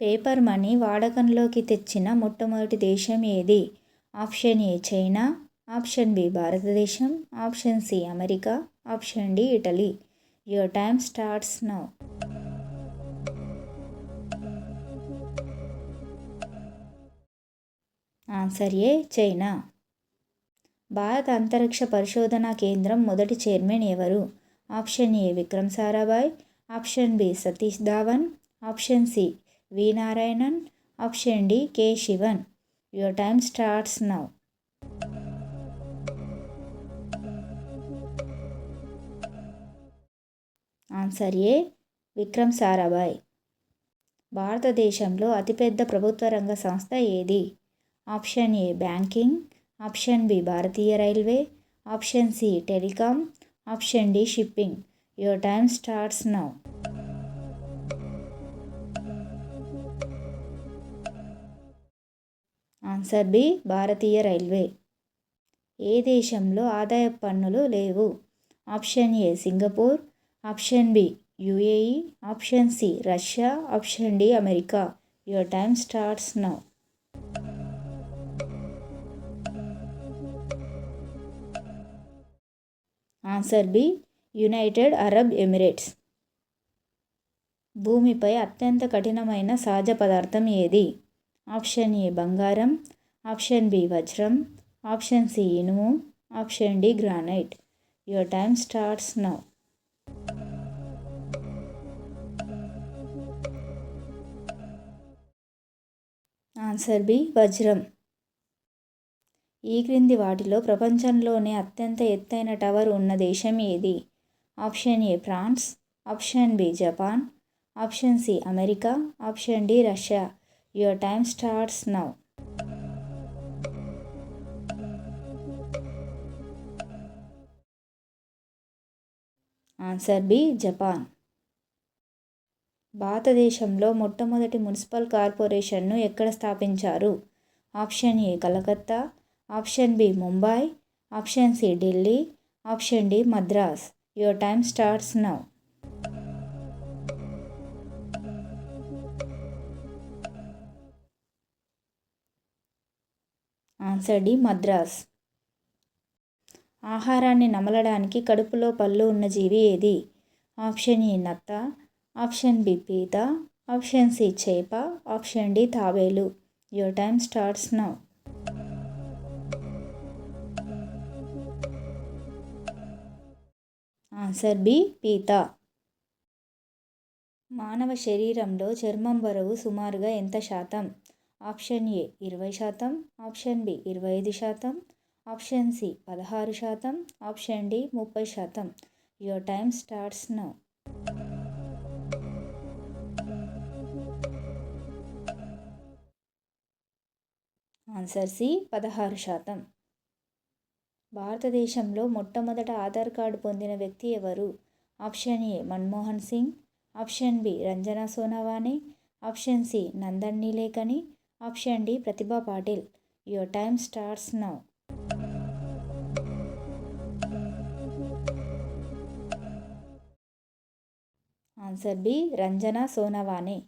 Paper money వాడకంలోకి తెచ్చిన మొట్టమొదటి దేశం ఏది? Option A China, option B భారతదేశం, option C America, option D Italy. Your time starts now. Answer A China. భారత అంతరిక్ష పరిశోధనా కేంద్రం మొదటి చైర్మన్ ఎవరు? Option A Vikram Sarabhai, option B Satish Dhawan, option C V Narayanan, option D K Sivan. Your time starts now. Answer A Vikram Sarabhai. భారతదేశంలో అతిపెద్ద ప్రభుత్వ రంగ సంస్థ ఏది? Option A banking, option B భారతీయ railway, option C telecom, option D shipping. Your time starts now. Answer B భారతీయ railway. ఏ దేశంలో ఆదాయపు పన్నులు లేవు? Option A Singapore, option B UAE, option C Russia, option D America. Your time starts now. Answer B United Arab Emirates. భూమిపై అత్యంత కఠినమైన సహజ పదార్థం ఏది? ఆప్షన్ ఏ బంగారం, ఆప్షన్ బి వజ్రం, ఆప్షన్ సి ఇనుము, option D granite. Your time starts now. Answer B వజ్రం. ఈ క్రింది వాటిలో ప్రపంచంలోనే అత్యంత ఎత్తైన టవర్ ఉన్న దేశం ఏది? Option A France, option B Japan, option C America, option D Russia. Your time starts now. Answer B Japan. భారతదేశంలో మొట్టమొదటి మున్సిపల్ కార్పొరేషన్ను ఎక్కడ స్థాపించారు? Option A Calcutta, option B Mumbai, option C Delhi, option D Madras. Your time starts now. Answer D Madras. ఆహారాన్ని నమలడానికి కడుపులో పళ్ళు ఉన్న జీవి ఏది? ఆప్షన్ ఏ నత్త, ఆప్షన్ బి పీత, ఆప్షన్ సి చేప, ఆప్షన్ డి తాబేలు. Your time starts now. Answer B పీత. మానవ శరీరంలో చర్మం బరువు సుమారుగా ఎంత శాతం? Option A 20%, option B 25%, option C 16%, option D 30%. Your time starts now. Answer C 16%. భారతదేశంలో మొట్టమొదట ఆధార్ కార్డు పొందిన వ్యక్తి ఎవరు? Option A Manmohan Singh, option B Ranjana Sonawane, option C Nandan Nilekani, option D Pratibha Patil. Your time starts now. Answer B Ranjana Sonawane.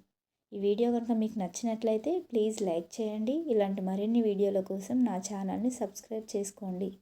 ఈ వీడియో కనుక మీకు నచ్చినట్లయితే ప్లీజ్ లైక్ చేయండి. ఇలాంటి మరిన్ని వీడియోల కోసం నా ఛానల్ని సబ్స్క్రైబ్ చేసుకోండి.